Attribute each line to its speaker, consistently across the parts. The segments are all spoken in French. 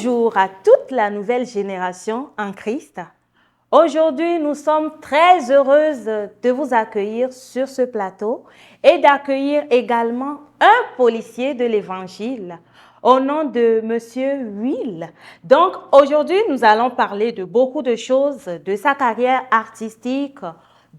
Speaker 1: Bonjour à toute la nouvelle génération en Christ. Aujourd'hui, nous sommes très heureuses de vous accueillir sur ce plateau et d'accueillir également un policier de l'Évangile au nom de Monsieur Will. Donc, aujourd'hui, nous allons parler de beaucoup de choses, de sa carrière artistique,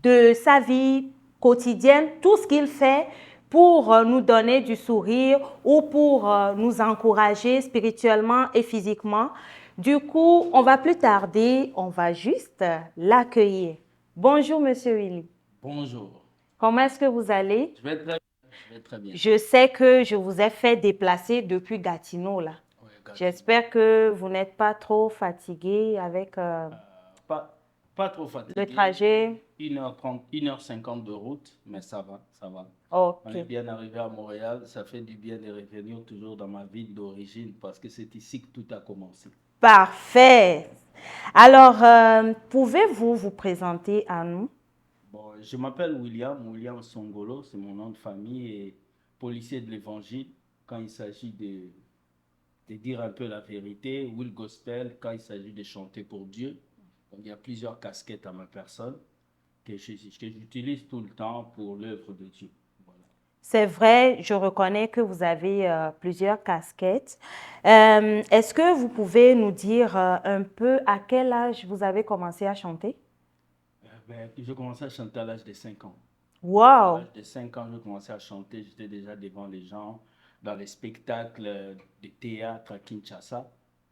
Speaker 1: de sa vie quotidienne, tout ce qu'il fait pour nous donner du sourire ou pour nous encourager spirituellement et physiquement. Du coup, on va plus tarder, on va juste l'accueillir. Bonjour, Monsieur Willy.
Speaker 2: Bonjour.
Speaker 1: Comment est-ce que vous allez?
Speaker 2: Je vais très bien. Je vais très bien.
Speaker 1: Je sais que je vous ai fait déplacer depuis Gatineau, là.
Speaker 2: Oui, Gatineau.
Speaker 1: J'espère que vous n'êtes pas trop fatigué avec
Speaker 2: Pas trop
Speaker 1: le
Speaker 2: fatigué.
Speaker 1: trajet.
Speaker 2: 1h30, 1h50 de route, mais ça va, ça va. On est
Speaker 1: Ok.
Speaker 2: bien arrivé à Montréal. Ça fait du bien de revenir toujours dans ma ville d'origine parce que c'est ici que tout a commencé.
Speaker 1: Parfait. Alors, pouvez-vous vous présenter à nous?
Speaker 2: Bon, je m'appelle William Songolo, c'est mon nom de famille et policier de l'Évangile quand il s'agit de dire un peu la vérité, Will Gospel quand il s'agit de chanter pour Dieu. Donc, il y a plusieurs casquettes à ma personne que j'utilise tout le temps pour l'œuvre de Dieu. Voilà.
Speaker 1: C'est vrai, je reconnais que vous avez plusieurs casquettes. Est-ce que vous pouvez nous dire un peu à quel âge vous avez commencé à chanter?
Speaker 2: J'ai commencé à chanter à l'âge de 5 ans. À
Speaker 1: Wow!
Speaker 2: l'âge de 5 ans, j'ai commencé à chanter. J'étais déjà devant les gens dans les spectacles de théâtre à Kinshasa.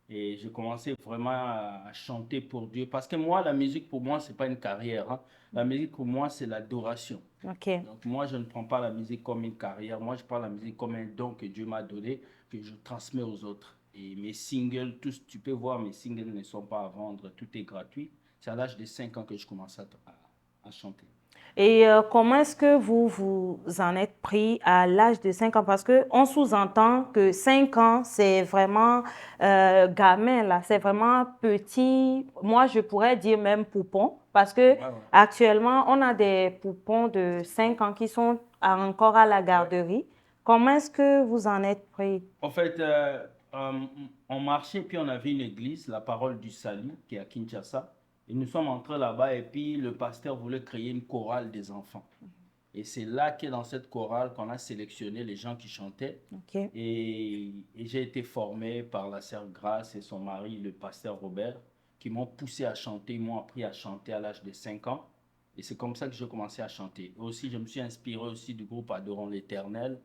Speaker 2: Et j'ai commencé vraiment à chanter pour Dieu. Parce que moi, la musique, pour moi, ce n'est pas une carrière, hein. La musique, pour moi, c'est l'adoration.
Speaker 1: OK.
Speaker 2: Donc, moi, je ne prends pas la musique comme une carrière. Moi, je prends la musique comme un don que Dieu m'a donné, que je transmets aux autres. Et mes singles, tous, tu peux voir, mes singles ne sont pas à vendre. Tout est gratuit. C'est à l'âge de 5 ans que je commence à chanter.
Speaker 1: Et comment est-ce que vous en êtes pris à l'âge de 5 ans? Parce qu'on sous-entend que 5 ans, c'est vraiment gamin, là. C'est vraiment petit. Moi, je pourrais dire même poupon. Parce que
Speaker 2: Ouais, ouais.
Speaker 1: actuellement, on a des poupons de 5 ans qui sont encore à la
Speaker 2: Ouais.
Speaker 1: garderie. Comment est-ce que vous en êtes pris?
Speaker 2: En fait, on marchait, puis on avait une église, la Parole du Salut, qui est à Kinshasa. Et nous sommes entrés là-bas, et puis le pasteur voulait créer une chorale des enfants. Et c'est là que dans cette chorale qu'on a sélectionné les gens qui chantaient.
Speaker 1: OK.
Speaker 2: Et j'ai été formé par la sœur Grace et son mari, le pasteur Robert, qui m'ont poussé à chanter, ils m'ont appris à chanter à l'âge de 5 ans. Et c'est comme ça que j'ai commencé à chanter. Et aussi, je me suis inspiré aussi du groupe Adorons l'Éternel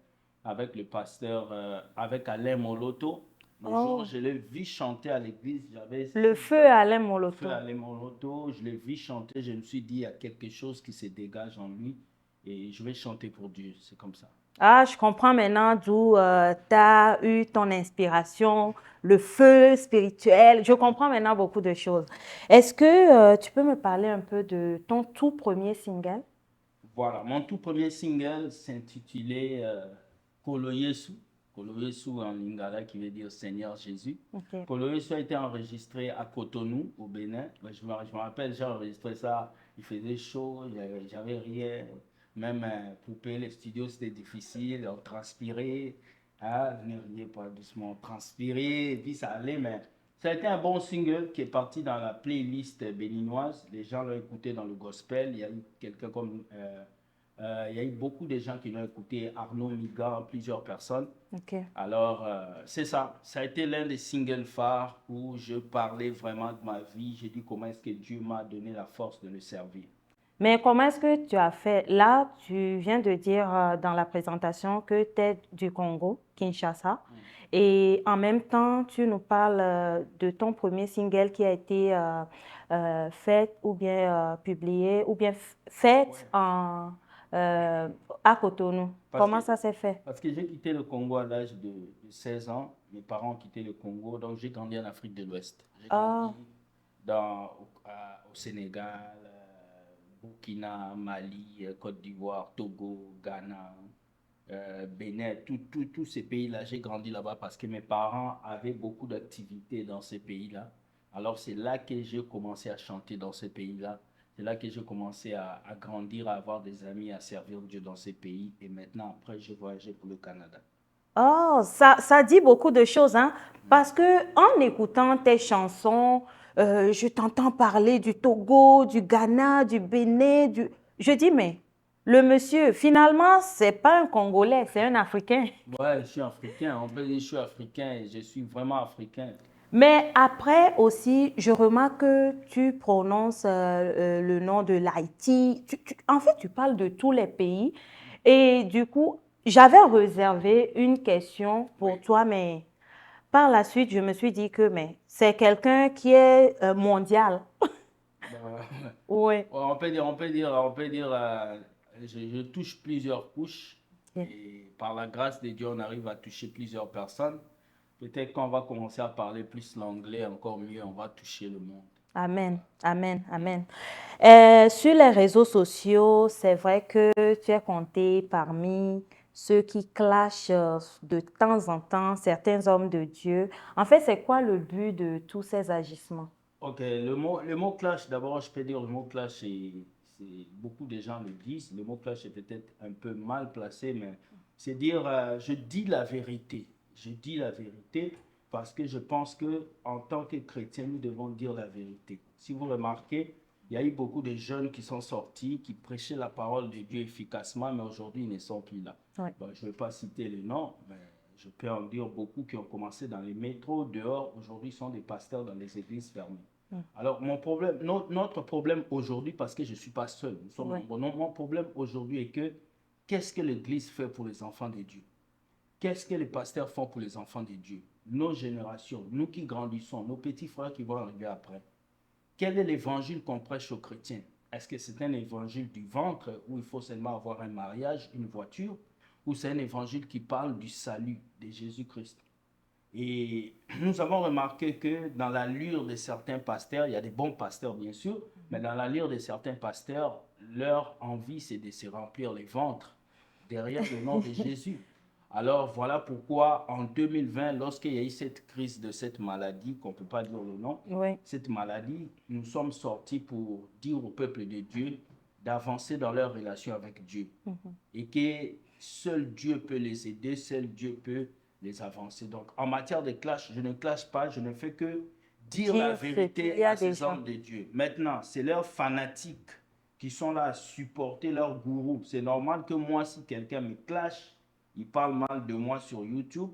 Speaker 2: avec le pasteur, avec Alain Moloto. Le jour où
Speaker 1: Oh,
Speaker 2: je l'ai vu chanter à l'église, j'avais
Speaker 1: le
Speaker 2: 6
Speaker 1: feu
Speaker 2: ans.
Speaker 1: Alain
Speaker 2: Feu
Speaker 1: Moloto.
Speaker 2: Alain Moloto, je l'ai vu chanter, je me suis dit, il y a quelque chose qui se dégage en lui et je vais chanter pour Dieu. C'est comme ça.
Speaker 1: Ah, je comprends maintenant d'où tu as eu ton inspiration, le feu spirituel. Je comprends maintenant beaucoup de choses. Est-ce que tu peux me parler un peu de ton tout premier single?
Speaker 2: Voilà, mon tout premier single s'intitulait Kolo Yesu. Kolo Yesu en lingala qui veut dire Seigneur Jésus.
Speaker 1: Ok.
Speaker 2: Kolo Yesu a été enregistré à Cotonou, au Bénin. Je me rappelle, j'ai enregistré ça, il faisait chaud, j'avais rien. Même pour payer les studios, c'était difficile, on transpirait. Ah, ne riez pas doucement, on transpirait, et puis ça allait, mais ça a été un bon single qui est parti dans la playlist béninoise. Les gens l'ont écouté dans le gospel. Il y a eu quelqu'un comme il y a eu beaucoup de gens qui l'ont écouté, Arnaud Miga, plusieurs personnes.
Speaker 1: Ok.
Speaker 2: Alors, c'est ça. Ça a été l'un des singles phares où je parlais vraiment de ma vie. J'ai dit comment est-ce que Dieu m'a donné la force de le servir.
Speaker 1: Mais comment est-ce que tu as fait? Là, tu viens de dire dans la présentation que tu es du Congo, Kinshasa, et en même temps, tu nous parles de ton premier single qui a été fait ou bien publié ou bien fait
Speaker 2: Ouais.
Speaker 1: euh, à Cotonou.
Speaker 2: Parce que,
Speaker 1: Comment ça s'est fait?
Speaker 2: parce que j'ai quitté le Congo à l'âge de 16 ans. Mes parents ont quitté le Congo, donc j'ai grandi en Afrique de l'Ouest. J'ai grandi
Speaker 1: Ah,
Speaker 2: au Sénégal, Burkina, Mali, Côte d'Ivoire, Togo, Ghana, Bénin, tous ces pays-là. J'ai grandi là-bas parce que mes parents avaient beaucoup d'activités dans ces pays-là. Alors c'est là que j'ai commencé à chanter dans ces pays-là. C'est là que j'ai commencé à grandir, à avoir des amis, à servir Dieu dans ces pays. Et maintenant, après, j'ai voyagé pour le Canada.
Speaker 1: Oh, ça dit beaucoup de choses, hein? Parce que en écoutant tes chansons, je t'entends parler du Togo, du Ghana, du Bénin, Je dis, mais le monsieur, finalement, c'est pas un Congolais, c'est un Africain.
Speaker 2: Ouais, je suis africain. On peut dire que je suis africain et je suis vraiment africain.
Speaker 1: Mais après aussi, je remarque que tu prononces le nom de l'Haïti. En fait, tu parles de tous les pays. Et du coup, j'avais réservé une question pour
Speaker 2: Oui.
Speaker 1: toi, mais par la suite, je me suis dit que mais c'est quelqu'un qui est mondial.
Speaker 2: Bah,
Speaker 1: Oui.
Speaker 2: ouais, on peut dire, je touche plusieurs couches
Speaker 1: Ok.
Speaker 2: et par la grâce de Dieu, on arrive à toucher plusieurs personnes. Peut-être qu'on va commencer à parler plus l'anglais, encore mieux, on va toucher le monde.
Speaker 1: Amen, amen, amen. Sur les réseaux sociaux, c'est vrai que tu es compté parmi ceux qui clashent de temps en temps certains hommes de Dieu. En fait, c'est quoi le but de tous ces agissements?
Speaker 2: Ok, le mot clash, d'abord, je peux dire le mot clash, beaucoup de gens le disent. Le mot clash est peut-être un peu mal placé, mais c'est dire je dis la vérité. Je dis la vérité parce que je pense que en tant que chrétien, nous devons dire la vérité. Si vous remarquez, il y a eu beaucoup de jeunes qui sont sortis, qui prêchaient la parole de Dieu efficacement, mais aujourd'hui, ils ne sont plus là.
Speaker 1: Oui.
Speaker 2: Bon, je ne vais pas citer les noms, mais je peux en dire beaucoup qui ont commencé dans les métros, dehors. Aujourd'hui, sont des pasteurs dans les églises fermées. Alors, notre problème aujourd'hui, parce que je ne suis pas seul, nous sommes
Speaker 1: Oui.
Speaker 2: nombreux, mon problème aujourd'hui est que qu'est-ce que l'Église fait pour les enfants de Dieu? Qu'est-ce que les pasteurs font pour les enfants de Dieu? Nos générations, nous qui grandissons, nos petits frères qui vont arriver après. Quel est l'évangile qu'on prêche aux chrétiens? Est-ce que c'est un évangile du ventre où il faut seulement avoir un mariage, une voiture, ou c'est un évangile qui parle du salut de Jésus-Christ? Et nous avons remarqué que dans l'allure de certains pasteurs, il y a des bons pasteurs bien sûr, mais dans l'allure de certains pasteurs, leur envie c'est de se remplir les ventres derrière le nom de Jésus. Alors voilà pourquoi en 2020, lorsqu'il y a eu cette crise de cette maladie, qu'on ne peut pas dire le nom,
Speaker 1: Oui.
Speaker 2: cette maladie, nous sommes sortis pour dire au peuple de Dieu d'avancer dans leur relation avec Dieu. Et que seul Dieu peut les aider, seul Dieu peut les avancer. Donc en matière de clash, je ne clash pas, je ne fais que dire la
Speaker 1: Dire ce qu'il
Speaker 2: vérité
Speaker 1: y
Speaker 2: à
Speaker 1: a
Speaker 2: ces
Speaker 1: déjà.
Speaker 2: hommes de Dieu. Maintenant, c'est leurs fanatiques qui sont là à supporter leur gourou. C'est normal que moi, si quelqu'un me clash, il parle mal de moi sur YouTube,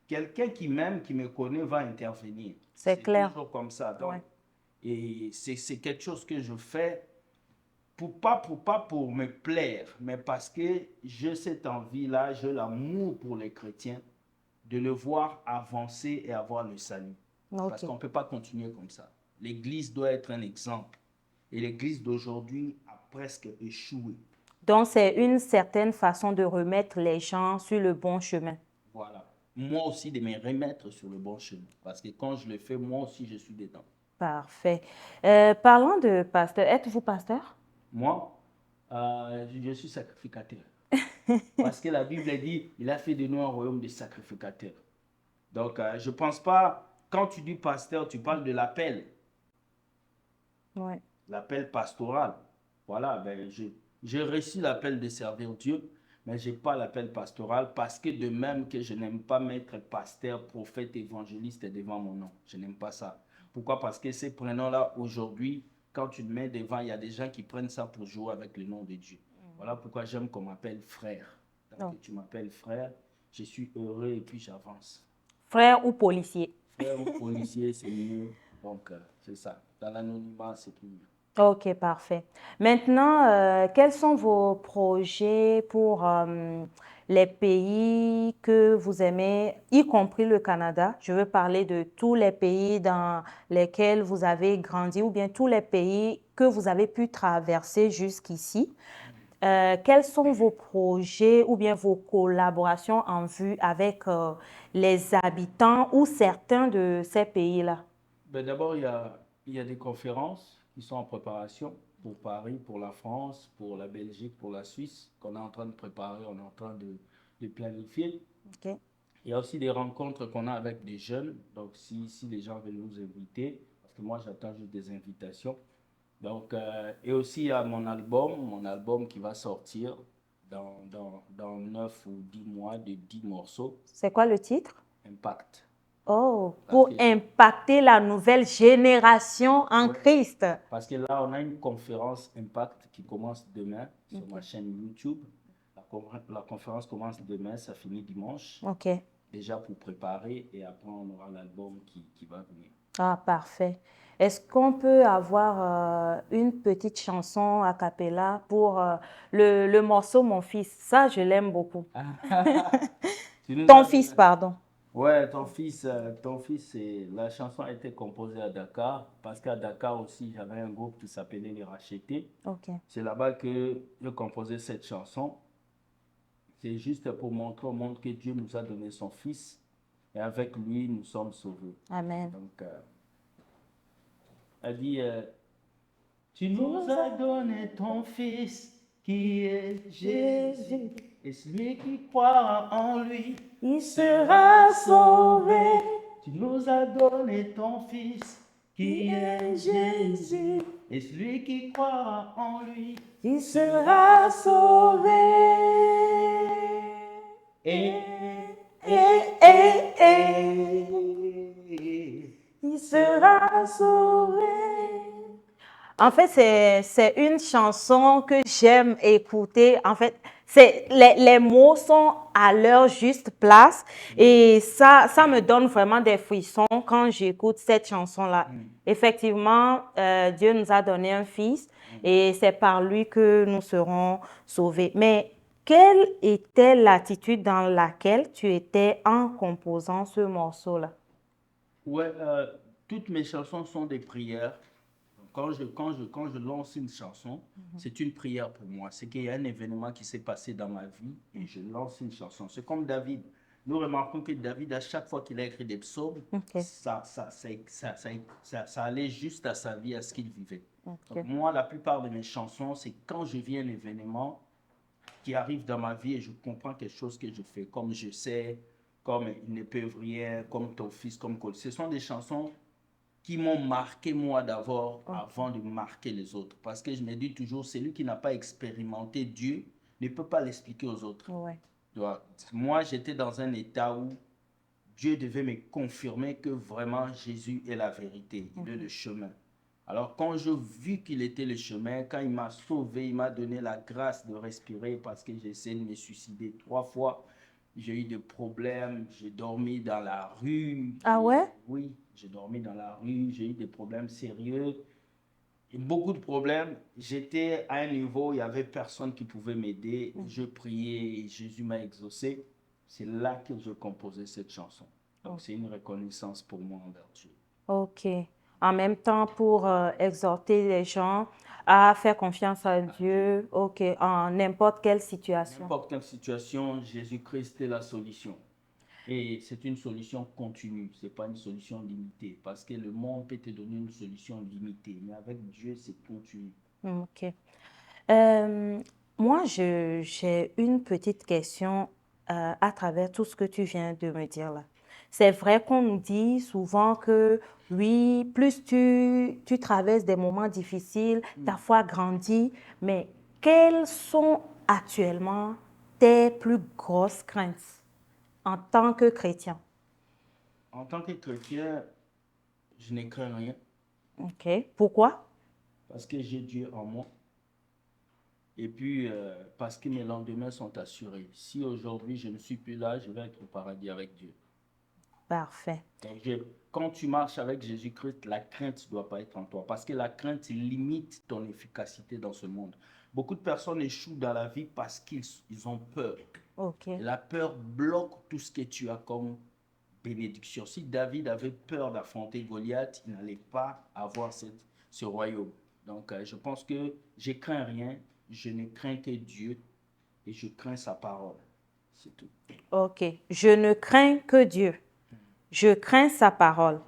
Speaker 2: quelqu'un qui m'aime, qui me connaît, va intervenir.
Speaker 1: C'est
Speaker 2: C'est
Speaker 1: clair.
Speaker 2: toujours comme ça.
Speaker 1: Oui.
Speaker 2: Donc, et c'est quelque chose que je fais pour me plaire, mais parce que j'ai cette envie-là, j'ai l'amour pour les chrétiens, de le voir avancer et avoir le salut. Parce
Speaker 1: Ok.
Speaker 2: qu'on ne peut pas continuer comme ça. L'Église doit être un exemple. Et l'Église d'aujourd'hui a presque échoué.
Speaker 1: Donc, c'est une certaine façon de remettre les gens sur le bon chemin.
Speaker 2: Voilà. Moi aussi, de me remettre sur le bon chemin. Parce que quand je le fais, moi aussi, je suis dedans.
Speaker 1: Parfait. Parlant de pasteur, êtes-vous pasteur?
Speaker 2: Moi, je suis sacrificateur. Parce que la Bible dit, il a fait de nous un royaume de sacrificateurs. Donc, je ne pense pas, quand tu dis pasteur, tu parles de
Speaker 1: Oui.
Speaker 2: l'appel pastoral. Voilà, ben, j'ai reçu l'appel de servir Dieu, mais je n'ai pas l'appel pastoral parce que de même que je n'aime pas mettre pasteur, prophète, évangéliste devant mon nom. Je n'aime pas ça. Pourquoi? Parce que ces prénoms-là, aujourd'hui, quand tu le mets devant, il y a des gens qui prennent ça pour jouer avec le nom de Dieu. Voilà pourquoi j'aime qu'on m'appelle frère. Tant
Speaker 1: Oh.
Speaker 2: que tu m'appelles frère, je suis heureux et puis j'avance.
Speaker 1: Frère ou policier?
Speaker 2: Frère ou policier, c'est mieux. Donc, c'est ça. Dans l'anonymat, c'est plus mieux.
Speaker 1: Ok, parfait. Maintenant, quels sont vos projets pour les pays que vous aimez, y compris le Canada? Je veux parler de tous les pays dans lesquels vous avez grandi ou bien tous les pays que vous avez pu traverser jusqu'ici. Quels sont vos projets ou bien vos collaborations en vue avec les habitants ou certains de ces pays-là?
Speaker 2: Ben, d'abord, il y a des conférences qui sont en préparation pour Paris, pour la France, pour la Belgique, pour la Suisse, qu'on est en train de préparer, on est en train de planifier.
Speaker 1: Ok.
Speaker 2: Il y a aussi des rencontres qu'on a avec des jeunes. Donc, si les gens veulent nous inviter, parce que moi, j'attends juste des invitations. Donc, et aussi, il y a mon album qui va sortir dans 9 ou 10 mois de 10 morceaux.
Speaker 1: C'est quoi le titre?
Speaker 2: Impact.
Speaker 1: Oh,
Speaker 2: Parce
Speaker 1: pour
Speaker 2: que,
Speaker 1: impacter la nouvelle génération en
Speaker 2: ouais,
Speaker 1: Christ.
Speaker 2: parce que là, on a une conférence Impact qui commence demain sur ma
Speaker 1: Ok.
Speaker 2: chaîne YouTube. La conférence commence demain, ça finit dimanche.
Speaker 1: Ok.
Speaker 2: Déjà pour préparer et après on aura l'album qui va venir.
Speaker 1: Ah, parfait. Est-ce qu'on peut avoir une petite chanson a cappella pour le morceau Mon fils? Ça, je l'aime beaucoup.
Speaker 2: Tu nous
Speaker 1: Ton
Speaker 2: as
Speaker 1: fils,
Speaker 2: donné-
Speaker 1: pardon.
Speaker 2: Ouais, la chanson a été composée à Dakar parce qu'à Dakar aussi j'avais un groupe qui s'appelait Les Rachetés.
Speaker 1: Ok.
Speaker 2: C'est là-bas que j'ai composé cette chanson. C'est juste pour montrer au monde que Dieu nous a donné son fils et avec lui nous sommes sauvés.
Speaker 1: Amen.
Speaker 2: Donc, elle dit, tu nous as donné ton fils qui est Jésus et celui qui croira en lui,
Speaker 1: Il sera sauvé.
Speaker 2: tu nous as donné ton fils qui est Jésus et celui qui croira en lui,
Speaker 1: Il sera sauvé.
Speaker 2: et
Speaker 1: Il sera sauvé. En fait, c'est une chanson que j'aime écouter. En fait, les mots sont à leur juste place et ça me donne vraiment des frissons quand j'écoute cette chanson-là. Effectivement, Dieu nous a donné un fils et c'est par lui que nous serons sauvés. Mais quelle était l'attitude dans laquelle tu étais en composant ce morceau-là?
Speaker 2: Ouais, toutes mes chansons sont des prières. Quand je lance une chanson, c'est une prière pour moi. C'est qu'il y a un événement qui s'est passé dans ma vie et je lance une chanson. C'est comme David. Nous remarquons que David, à chaque fois qu'il a écrit des psaumes,
Speaker 1: Ok.
Speaker 2: ça allait juste à sa vie, à ce qu'il vivait.
Speaker 1: Ok.
Speaker 2: Donc moi, la plupart de mes chansons, c'est quand je vis un événement qui arrive dans ma vie et je comprends quelque chose que je fais, comme je sais, comme ils ne peuvent rien, comme ton fils, comme Cole. Ce sont des chansons qui m'ont marqué moi d'abord avant de marquer les autres. Parce que je me dis toujours, celui qui n'a pas expérimenté Dieu ne peut pas l'expliquer aux autres.
Speaker 1: Ouais.
Speaker 2: Tu vois, moi, j'étais dans un état où Dieu devait me confirmer que vraiment Jésus est la vérité, il est le chemin. Alors quand je vis qu'il était le chemin, quand il m'a sauvé, il m'a donné la grâce de respirer parce que j'ai essayé de me suicider 3 fois. J'ai eu des problèmes, j'ai dormi dans la rue.
Speaker 1: Ah ouais?
Speaker 2: Oui, j'ai dormi dans la rue, j'ai eu des problèmes sérieux. Et beaucoup de problèmes. J'étais à un niveau, il n'y avait personne qui pouvait m'aider. Je priais et Jésus m'a exaucé. C'est là que je composais cette chanson. Donc c'est une reconnaissance pour moi envers Dieu.
Speaker 1: Ok. En même temps, pour exhorter les gens à faire confiance à Dieu, ok, en n'importe quelle situation.
Speaker 2: N'importe quelle situation, Jésus-Christ est la solution. Et c'est une solution continue, ce n'est pas une solution limitée. Parce que le monde peut te donner une solution limitée, mais avec Dieu, c'est continu.
Speaker 1: Ok. Euh, Moi, j'ai une petite question à travers tout ce que tu viens de me dire là. C'est vrai qu'on nous dit souvent que oui, plus tu traverses des moments difficiles, ta foi grandit, mais quelles sont actuellement tes plus grosses craintes en tant que chrétien?
Speaker 2: En tant que chrétien, je ne crains rien
Speaker 1: Ok. Pourquoi?
Speaker 2: parce que j'ai Dieu en moi. Et puis, parce que mes lendemains sont assurés. Si aujourd'hui je ne suis plus là, je vais être au paradis avec Dieu.
Speaker 1: Parfait.
Speaker 2: Donc, quand tu marches avec Jésus-Christ, la crainte ne doit pas être en toi. Parce que la crainte limite ton efficacité dans ce monde. Beaucoup de personnes échouent dans la vie parce qu'ils ont peur.
Speaker 1: Ok.
Speaker 2: Et la peur bloque tout ce que tu as comme bénédiction. Si David avait peur d'affronter Goliath, il n'allait pas avoir ce royaume. Donc, je pense que je crains rien. Je ne crains que Dieu et je crains sa parole. C'est tout.
Speaker 1: Ok. Je ne crains que Dieu. Je crains sa parole.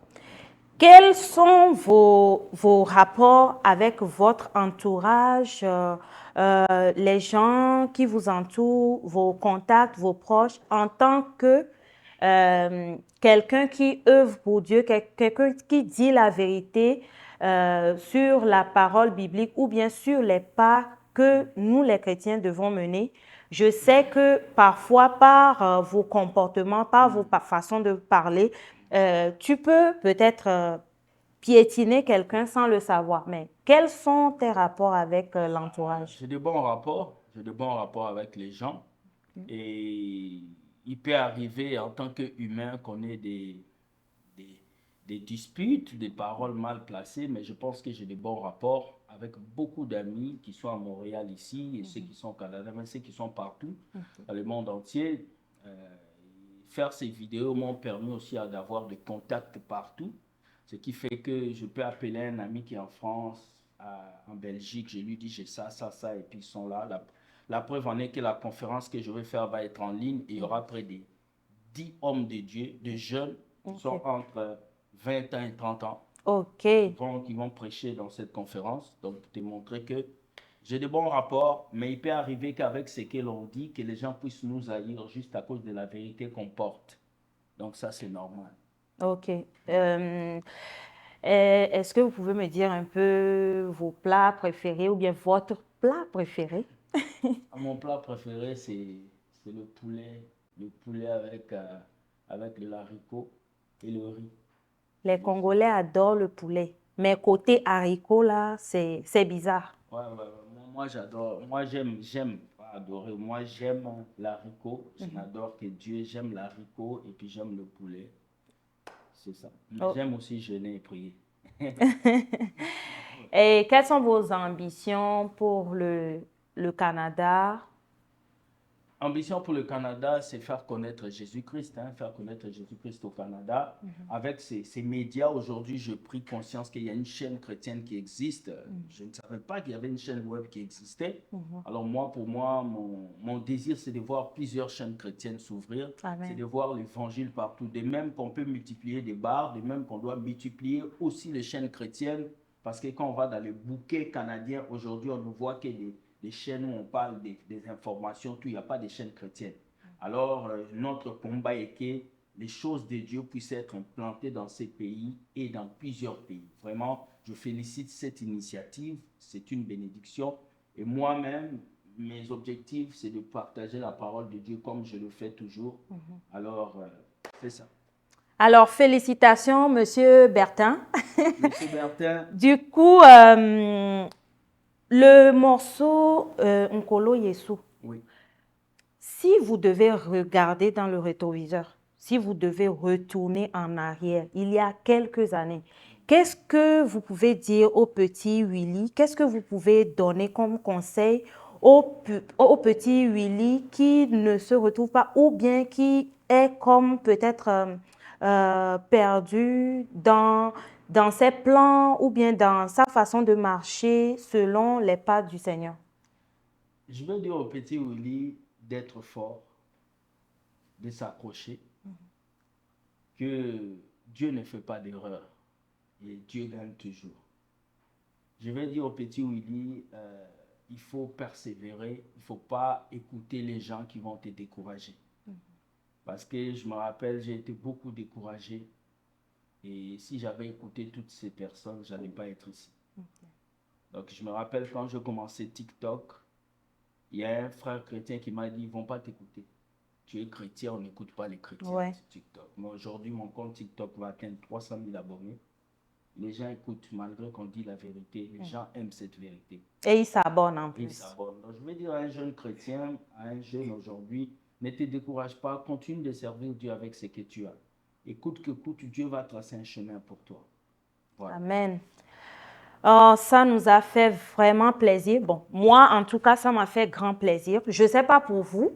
Speaker 1: Quels sont vos rapports avec votre entourage, les gens qui vous entourent, vos contacts, vos proches, en tant que quelqu'un qui œuvre pour Dieu, quelqu'un qui dit la vérité sur la parole biblique ou bien sur les pas que nous, les chrétiens, devons mener Je sais que parfois, par vos comportements, par vos façons de parler, tu peux peut-être piétiner quelqu'un sans le savoir. Mais quels sont tes rapports avec l'entourage?
Speaker 2: J'ai de bons rapports, j'ai de bons rapports avec les gens et il peut arriver en tant qu'humain qu'on ait des, des disputes, des paroles mal placées, mais je pense que j'ai de bons rapports avec beaucoup d'amis qui sont à Montréal ici et ceux qui sont au Canada, mais ceux qui sont partout dans le monde entier. Euh, Faire ces vidéos m'ont permis aussi d'avoir des contacts partout, ce qui fait que je peux appeler un ami qui est en France, en Belgique, je lui dis j'ai ça, ça, ça, et puis ils sont là. La preuve en est que la conférence que je vais faire va être en ligne et il y aura près de 10 hommes de Dieu, de jeunes qui sont
Speaker 1: Ok.
Speaker 2: entre 20 ans et 30 ans,
Speaker 1: Ok.
Speaker 2: qui vont prêcher dans cette conférence. Donc, pour te montrer que j'ai de bons rapports, mais il peut arriver qu'avec ce que l'on dit, que les gens puissent nous haïr juste à cause de la vérité qu'on porte. Donc, ça, c'est normal.
Speaker 1: Ok. Est-ce que vous pouvez me dire un peu vos plats préférés ou bien votre plat préféré?
Speaker 2: Mon plat préféré, c'est le poulet. Le poulet avec le haricot et le riz.
Speaker 1: Les Congolais adorent le poulet. Mais côté haricots, là, c'est bizarre.
Speaker 2: Ouais, ouais, ouais. Moi, j'adore. Moi, j'aime pas adorer. Moi, j'aime l'haricot. Je n'adore que Dieu. J'aime l'haricot et puis j'aime le poulet. C'est ça. Mais
Speaker 1: Oh.
Speaker 2: j'aime aussi jeûner et prier.
Speaker 1: Et quelles sont vos ambitions pour le Canada?
Speaker 2: Ambition pour le Canada, c'est faire connaître Jésus-Christ, hein, faire connaître Jésus-Christ au Canada. Avec ces médias, aujourd'hui, j'ai pris conscience qu'il y a une chaîne chrétienne qui existe. Je ne savais pas qu'il y avait une chaîne web qui existait. Alors moi, pour moi, mon désir, c'est de voir plusieurs chaînes chrétiennes s'ouvrir.
Speaker 1: Amen.
Speaker 2: C'est de voir l'évangile partout. De même qu'on peut multiplier des bars, de même qu'on doit multiplier aussi les chaînes chrétiennes. Parce que quand on va dans le bouquet canadien, aujourd'hui, on ne voit que des chaînes où on parle des informations, tout, il n'y a pas de chaînes chrétiennes. Alors, notre combat est que les choses de Dieu puissent être implantées dans ces pays et dans plusieurs pays. Vraiment, je félicite cette initiative, c'est une bénédiction. Et moi-même, mes objectifs, c'est de partager la parole de Dieu comme je le fais toujours. Alors, c'est ça.
Speaker 1: Alors, félicitations, Monsieur Bertin.
Speaker 2: Monsieur Bertin.
Speaker 1: Du coup, le morceau Nkolo Yesu,
Speaker 2: Oui.
Speaker 1: si vous devez regarder dans le rétroviseur, si vous devez retourner en arrière, il y a quelques années, qu'est-ce que vous pouvez dire au petit Willy? Qu'est-ce que vous pouvez donner comme conseil au petit Willy qui ne se retrouve pas ou bien qui est comme peut-être perdu dans ses plans ou bien dans sa façon de marcher selon les pas du Seigneur?
Speaker 2: Je veux dire au petit Willy d'être fort, de s'accrocher, que Dieu ne fait pas d'erreur et Dieu gagne toujours. Je vais dire au petit Willy, il faut persévérer, il ne faut pas écouter les gens qui vont te décourager. Parce que je me rappelle, j'ai été beaucoup découragé et si j'avais écouté toutes ces personnes, je n'allais pas être ici. Donc je me rappelle quand je commençais TikTok, il y a un frère chrétien qui m'a dit, ils ne vont pas t'écouter. Tu es chrétien, on n'écoute pas les chrétiens
Speaker 1: Ouais.
Speaker 2: sur TikTok. Mais aujourd'hui, mon compte TikTok va atteindre 300 000 abonnés. Les gens écoutent malgré qu'on dit la vérité. Les gens aiment cette vérité.
Speaker 1: Et il s'abonne en
Speaker 2: Ils
Speaker 1: plus.
Speaker 2: s'abonnent. Donc, je veux dire à un jeune chrétien, à un jeune aujourd'hui, ne te décourage pas. Continue de servir Dieu avec ce que tu as. Écoute que coûte, Dieu va tracer un chemin pour toi. Voilà.
Speaker 1: Amen. Oh, ça nous a fait vraiment plaisir. Bon, moi, en tout cas, ça m'a fait grand plaisir. Je ne sais pas pour vous,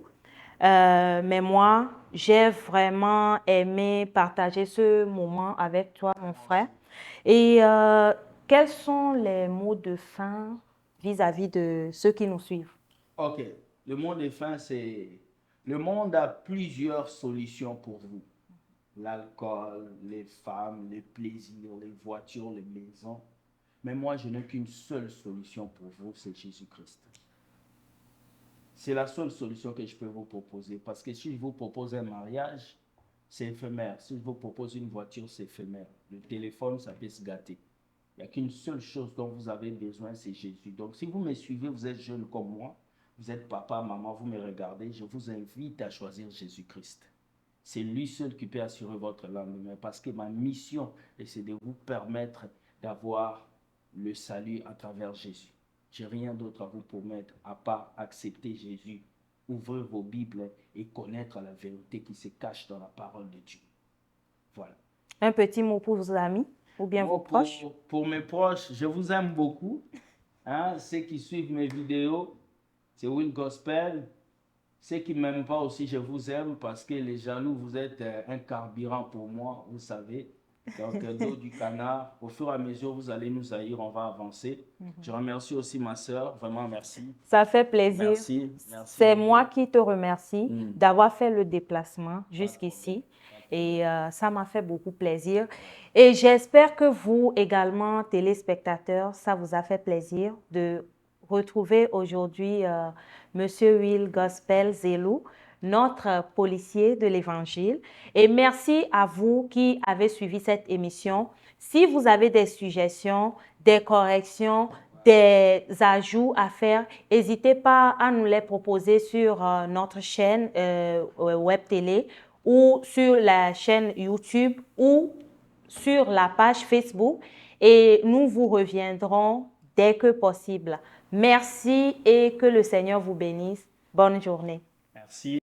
Speaker 1: mais moi, j'ai vraiment aimé partager ce moment avec toi, mon frère. Et quels sont les mots de fin vis-à-vis de ceux qui nous suivent?
Speaker 2: Ok. Le mot de fin, c'est... Le monde a plusieurs solutions pour vous. L'alcool, les femmes, les plaisirs, les voitures, les maisons. Mais moi, je n'ai qu'une seule solution pour vous, c'est Jésus-Christ. C'est la seule solution que je peux vous proposer. Parce que si je vous propose un mariage, c'est éphémère. Si je vous propose une voiture, c'est éphémère. Le téléphone, ça peut se gâter. Il n'y a qu'une seule chose dont vous avez besoin, c'est Jésus. Donc, si vous me suivez, vous êtes jeune comme moi, vous êtes papa, maman, vous me regardez, je vous invite à choisir Jésus-Christ. C'est lui seul qui peut assurer votre lendemain parce que ma mission, c'est de vous permettre d'avoir le salut à travers Jésus. Je n'ai rien d'autre à vous promettre à part accepter Jésus. Ouvrez vos Bibles et connaître la vérité qui se cache dans la parole de Dieu. Voilà.
Speaker 1: Un petit mot pour vos amis ou bien vos proches?
Speaker 2: Pour mes proches, je vous aime beaucoup. Hein, ceux qui suivent mes vidéos, c'est Will Gospel. Ceux qui ne m'aiment pas aussi, je vous aime parce que les jaloux, vous êtes un carburant pour moi, vous savez. Donc, dos du canard, au fur et à mesure, vous allez nous haïr, on va avancer. Je remercie aussi ma soeur, vraiment merci.
Speaker 1: Ça fait plaisir.
Speaker 2: Merci.
Speaker 1: C'est moi qui te remercie d'avoir fait le déplacement jusqu'ici. Et ça m'a fait beaucoup plaisir. Et j'espère que vous également, téléspectateurs, ça vous a fait plaisir de retrouver aujourd'hui Monsieur Will Gospel Zelou, notre policier de l'Évangile. Et merci à vous qui avez suivi cette émission. Si vous avez des suggestions, des corrections, des ajouts à faire, n'hésitez pas à nous les proposer sur notre chaîne Web Télé ou sur la chaîne YouTube ou sur la page Facebook et nous vous reviendrons dès que possible. Merci et que le Seigneur vous bénisse. Bonne journée.
Speaker 2: Merci.